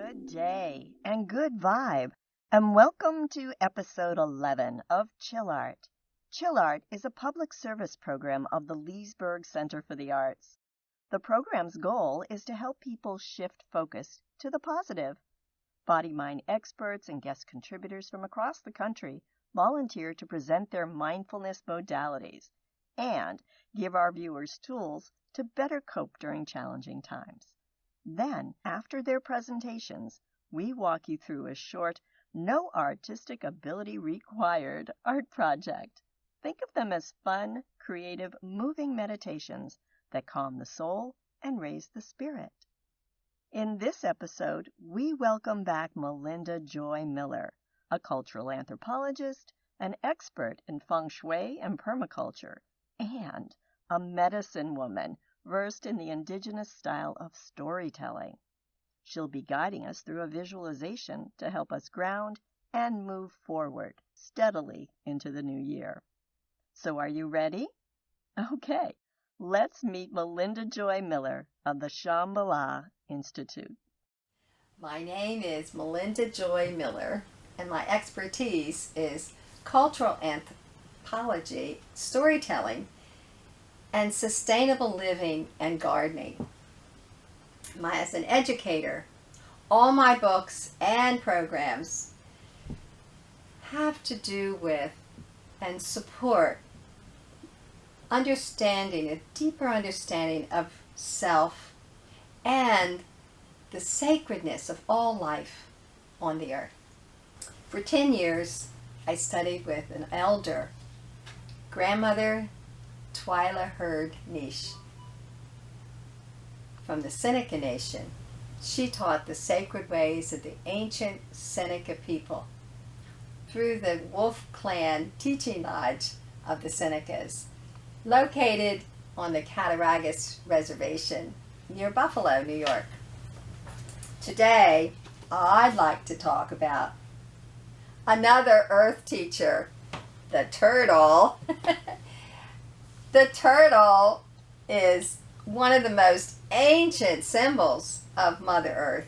Good day and good vibe, and welcome to episode 11 of Chill Art. Chill Art is a public service program of the Leesburg Center for the Arts. The program's goal is to help people shift focus to the positive. Body-mind experts and guest contributors from across the country volunteer to present their mindfulness modalities and give our viewers tools to better cope during challenging times. Then, after their presentations, we walk you through a short, no artistic ability required art project. Think of them as fun, creative, moving meditations that calm the soul and raise the spirit. In this episode, we welcome back Melinda Joy Miller, a cultural anthropologist, an expert in feng shui and permaculture, and a medicine woman versed in the indigenous style of storytelling. She'll be guiding us through a visualization to help us ground and move forward steadily into the new year. So are you ready? Okay, let's meet Melinda Joy Miller of the SHAMBHALLA Institute. My name is Melinda Joy Miller, and my expertise is cultural anthropology, storytelling, and sustainable living and gardening. As an educator, all my books and programs have to do with and support understanding, a deeper understanding of self and the sacredness of all life on the earth. For 10 years, I studied with an elder, grandmother Twyla Hurd Niche from the Seneca Nation. She taught the sacred ways of the ancient Seneca people through the Wolf Clan Teaching Lodge of the Senecas, located on the Cattaraugus Reservation near Buffalo, New York. Today, I'd like to talk about another earth teacher, the turtle. The turtle is one of the most ancient symbols of Mother Earth,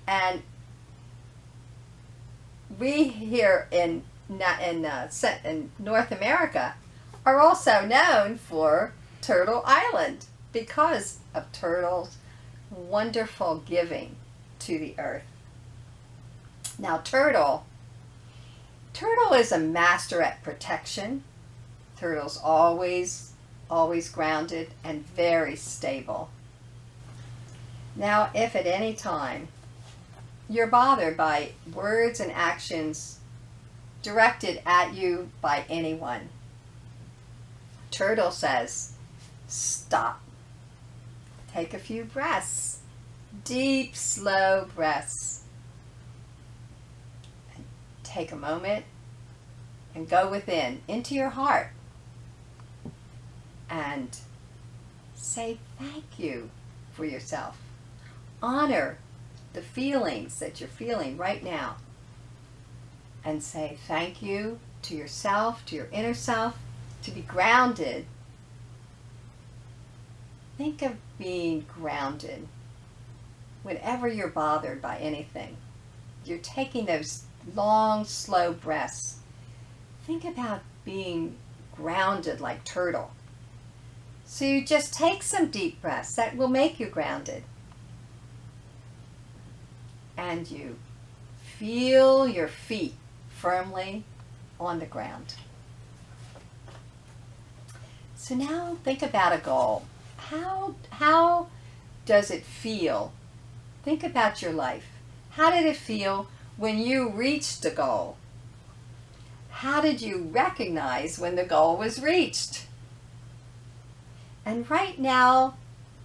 and we here in North America are also known for Turtle Island because of turtles' wonderful giving to the earth. Now, turtle is a master at protection. Turtle's always grounded and very stable. Now, if at any time you're bothered by words and actions directed at you by anyone, Turtle says, stop. Take a few breaths, deep, slow breaths. And take a moment and go within, into your heart, and say thank you for yourself. Honor the feelings that you're feeling right now. And say thank you to yourself, to your inner self, to be grounded. Think of being grounded whenever you're bothered by anything. You're taking those long, slow breaths. Think about being grounded like turtle. So you just take some deep breaths. That will make you grounded. And you feel your feet firmly on the ground. So now think about a goal. How does it feel? Think about your life. How did it feel when you reached a goal? How did you recognize when the goal was reached? And right now,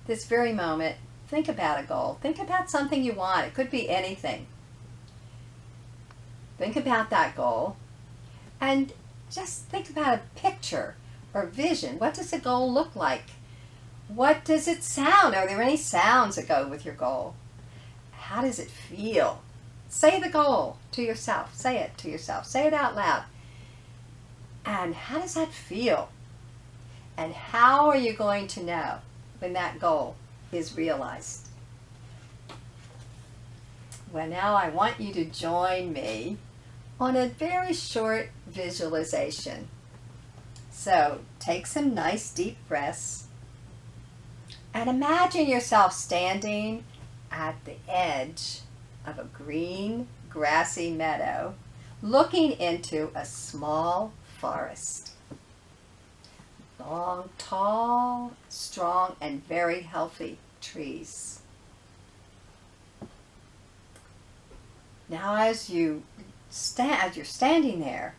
this very moment, think about a goal. Think about something you want. It could be anything. Think about that goal and just think about a picture or vision. What does the goal look like? What does it sound? Are there any sounds that go with your goal? How does it feel? Say the goal to yourself. Say it to yourself. Say it out loud. And how does that feel? And how are you going to know when that goal is realized? Well, now I want you to join me on a very short visualization. So take some nice deep breaths and imagine yourself standing at the edge of a green, grassy meadow, looking into a small forest. Long, tall, strong, and very healthy trees. Now as you're standing there,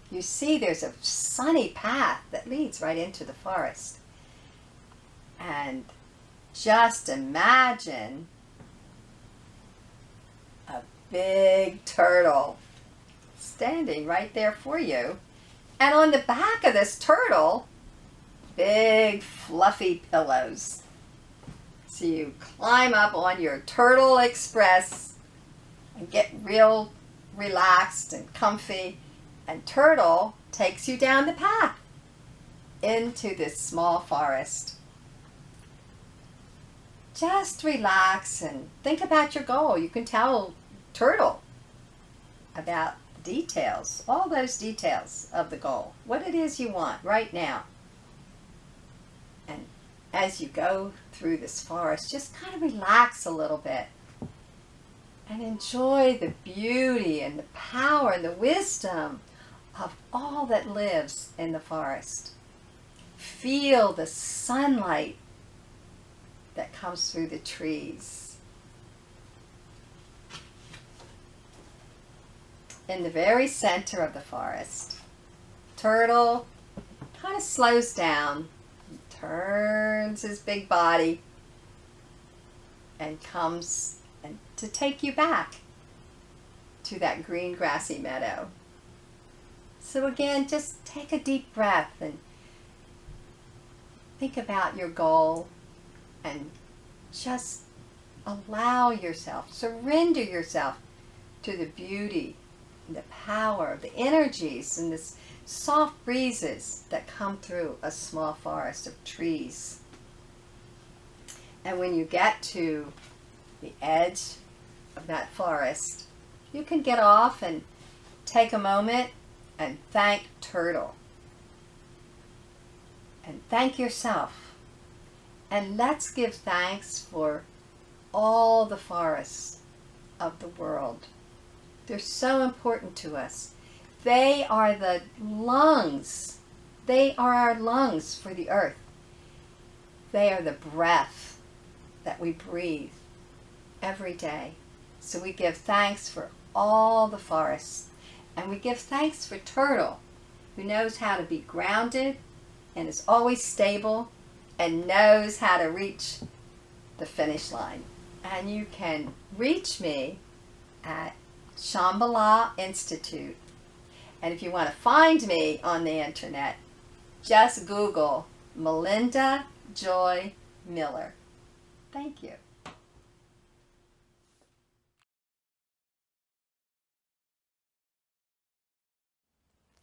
you see there's a sunny path that leads right into the forest. And just imagine a big turtle standing right there for you. And on the back of this turtle, big fluffy pillows. So you climb up on your Turtle Express and get real relaxed and comfy. And Turtle takes you down the path into this small forest. Just relax and think about your goal. You can tell Turtle about details, all those details of the goal, what it is you want right now. And as you go through this forest, just kind of relax a little bit and enjoy the beauty and the power and the wisdom of all that lives in the forest. Feel the sunlight that comes through the trees. In the very center of the forest, Turtle kind of slows down, turns his big body, and comes to take you back to that green grassy meadow. So again, just take a deep breath and think about your goal and just allow yourself, surrender yourself to the beauty and the power, the energies and the soft breezes that come through a small forest of trees. And when you get to the edge of that forest, you can get off and take a moment and thank Turtle. And thank yourself. And let's give thanks for all the forests of the world. They're so important to us. They are the lungs. They are our lungs for the earth. They are the breath that we breathe every day. So we give thanks for all the forests. And we give thanks for Turtle, who knows how to be grounded and is always stable and knows how to reach the finish line. And you can reach me at SHAMBHALLA Institute. And if you want to find me on the internet, just Google Melinda Joy Miller. Thank you.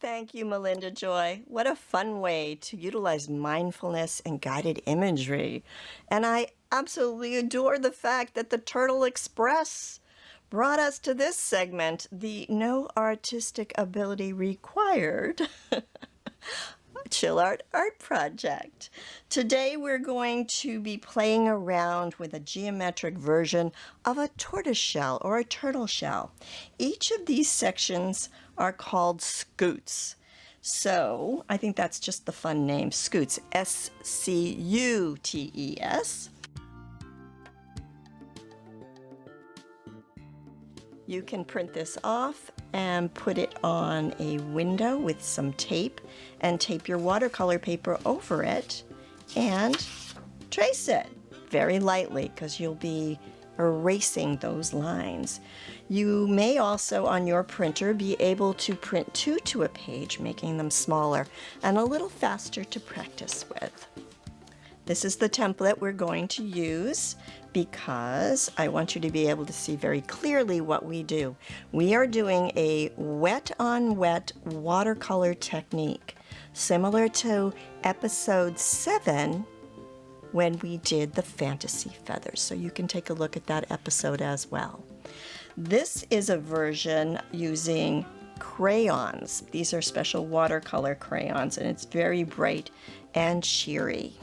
Thank you, Melinda Joy. What a fun way to utilize mindfulness and guided imagery. And I absolutely adore the fact that the Turtle Express brought us to this segment, the No Artistic Ability Required Chill Art Art Project. Today we're going to be playing around with a geometric version of a tortoise shell or a turtle shell. Each of these sections are called scutes. So I think that's just the fun name, scutes, S-C-U-T-E-S. You can print this off and put it on a window with some tape and tape your watercolor paper over it and trace it very lightly because you'll be erasing those lines. You may also on your printer be able to print two to a page, making them smaller and a little faster to practice with. This is the template we're going to use because I want you to be able to see very clearly what we do. We are doing a wet on wet watercolor technique, similar to episode 7 when we did the fantasy feathers. So you can take a look at that episode as well. This is a version using crayons. These are special watercolor crayons, and it's very bright and cheery.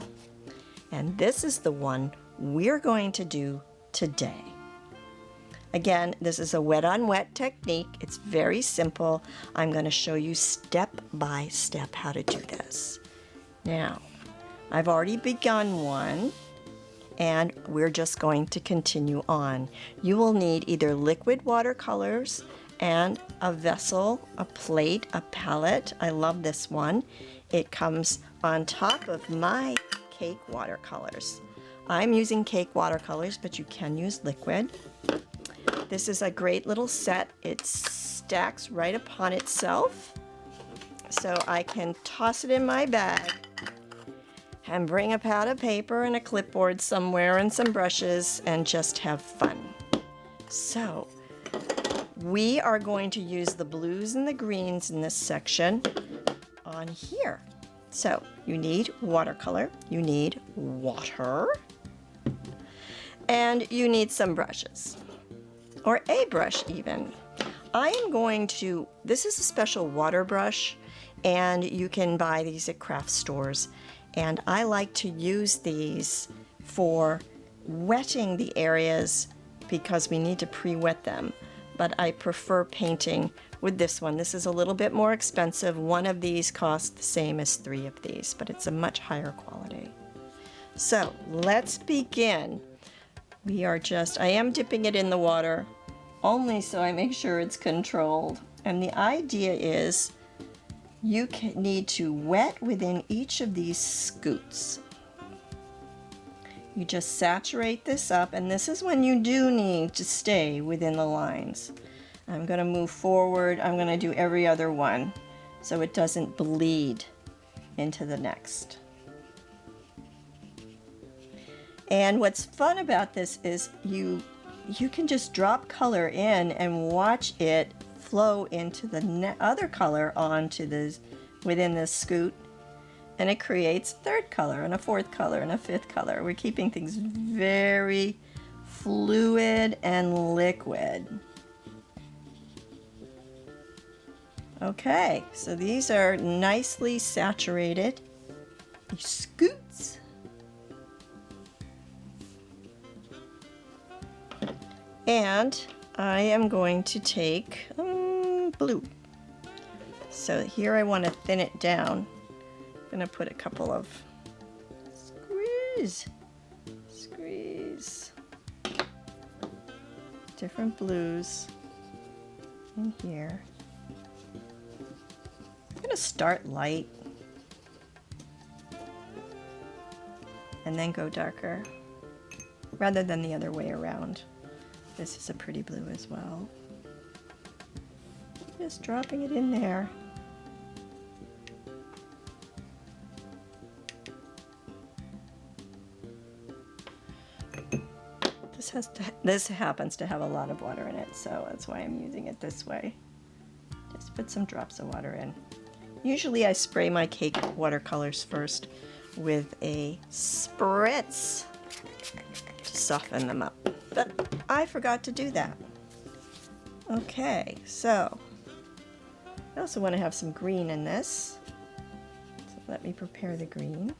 And this is the one we're going to do today. Again, this is a wet on wet technique. It's very simple. I'm going to show you step by step how to do this. Now, I've already begun one, and we're just going to continue on. You will need either liquid watercolors and a vessel, a plate, a palette. I love this one. It comes on top of my cake watercolors. I'm using cake watercolors, but you can use liquid. This is a great little set. It stacks right upon itself, so I can toss it in my bag and bring a pad of paper and a clipboard somewhere and some brushes and just have fun. So we are going to use the blues and the greens in this section on here. So you need watercolor, you need water, and you need some brushes, or a brush even. I am going to, this is a special water brush, and you can buy these at craft stores. And I like to use these for wetting the areas because we need to pre-wet them. But I prefer painting with this one. This is a little bit more expensive. One of these costs the same as 3 of these, but it's a much higher quality. So let's begin. I am dipping it in the water only so I make sure it's controlled. And the idea is you need to wet within each of these scoots. You just saturate this up, and this is when you do need to stay within the lines. I'm going to move forward. I'm going to do every other one so it doesn't bleed into the next. And what's fun about this is you can just drop color in and watch it flow into the other color onto within this scoot, and it creates a third color and a fourth color and a fifth color. We're keeping things very fluid and liquid. Okay, so these are nicely saturated scoots. And I am going to take blue. So here I want to thin it down. I'm going to put a couple of squeeze different blues in here. I'm going to start light and then go darker rather than the other way around. This is a pretty blue as well. Just dropping it in there. This happens to have a lot of water in it, so that's why I'm using it this way. Just put some drops of water in. Usually I spray my cake watercolors first with a spritz to soften them up, but I forgot to do that. Okay, so I also want to have some green in this, so let me prepare the green.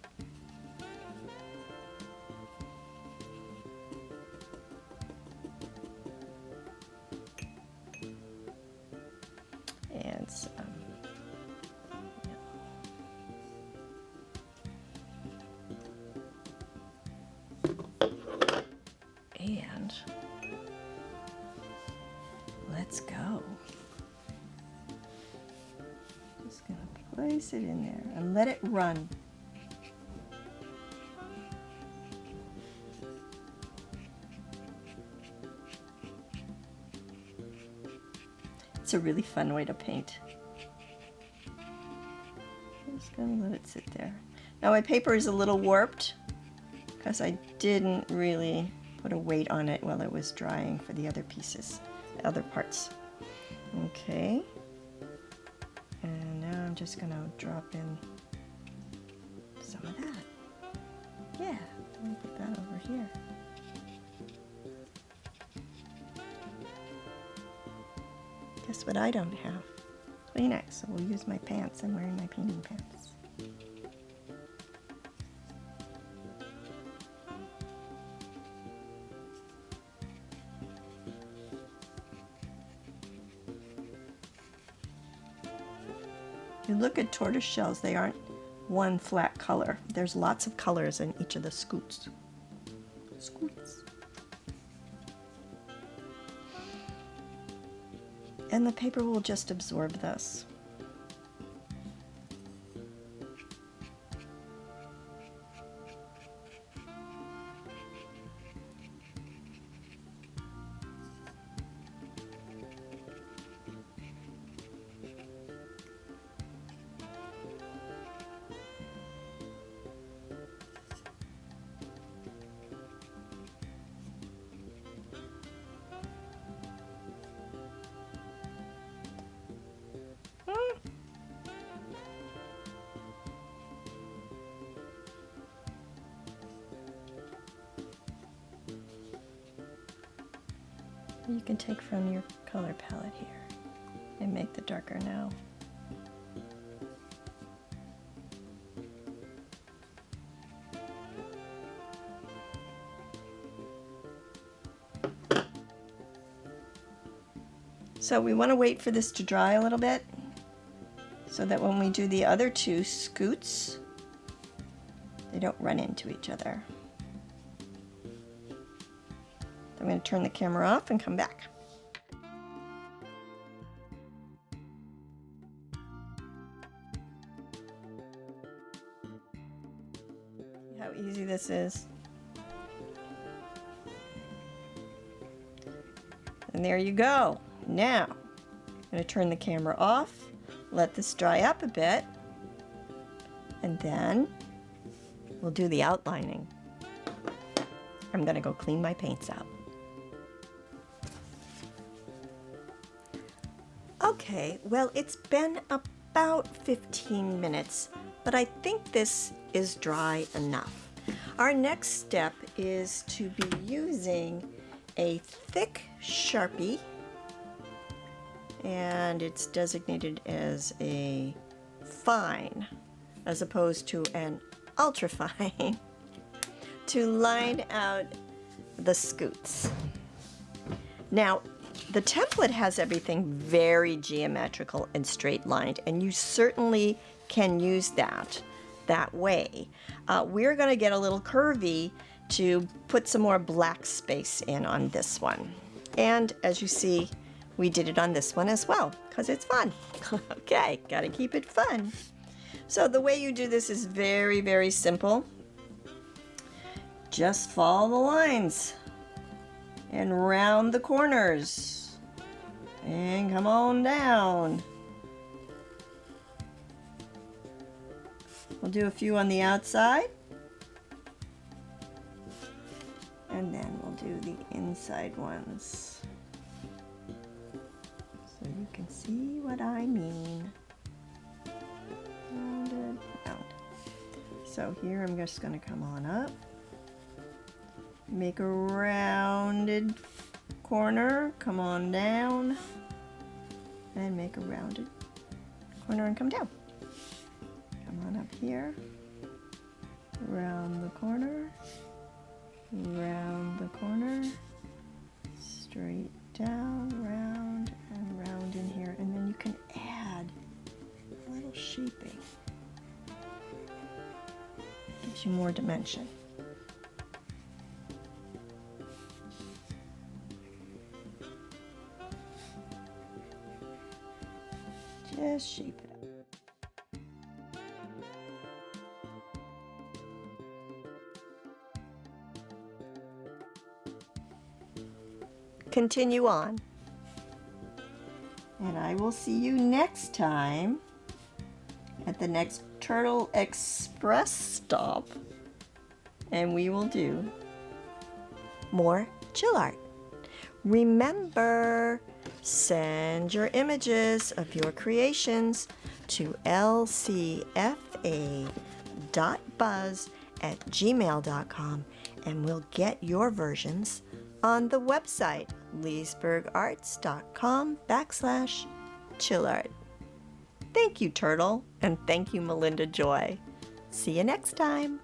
And some yellow. And let's go. Just gonna place it in there and let it run. It's a really fun way to paint. I'm just gonna let it sit there. Now my paper is a little warped because I didn't really put a weight on it while it was drying for the other pieces, the other parts. Okay. And now I'm just gonna drop in some of that. Yeah, I'll put that over here. Guess what I don't have? Kleenex, so we'll use my pants. I'm wearing my painting pants. You look at tortoise shells, they aren't one flat color. There's lots of colors in each of the scoots. Scoots. And the paper will just absorb this. You can take from your color palette here and make the darker now. So we want to wait for this to dry a little bit so that when we do the other two scoots, they don't run into each other. I'm going to turn the camera off and come back. See how easy this is. And there you go. Now, I'm going to turn the camera off, let this dry up a bit, and then we'll do the outlining. I'm going to go clean my paints out. Okay, well, it's been about 15 minutes, but I think this is dry enough. Our next step is to be using a thick Sharpie, and it's designated as a fine as opposed to an ultra fine to line out the scoots. Now, the template has everything very geometrical and straight lined, and you certainly can use that way. We're going to get a little curvy to put some more black space in on this one. And as you see, we did it on this one as well, because it's fun. Okay, got to keep it fun. So the way you do this is very, very simple. Just follow the lines and round the corners. And come on down. We'll do a few on the outside. And then we'll do the inside ones. So you can see what I mean. Rounded, round. So here I'm just going to come on up. Make a rounded corner, come on down, and make a rounded corner and come down. Come on up here, round the corner, round the corner, straight down, round, and round in here. And then you can add a little shaping. Gives you more dimension. Just shape it up. Continue on. And I will see you next time at the next Turtle Express stop. And we will do more chill art. Remember, send your images of your creations to LCFA.BUZZ leesburgarts@gmail.com, and we'll get your versions on the website leesburgarts.com/chillart. Thank you, Turtle, and thank you, Melinda Joy. See you next time.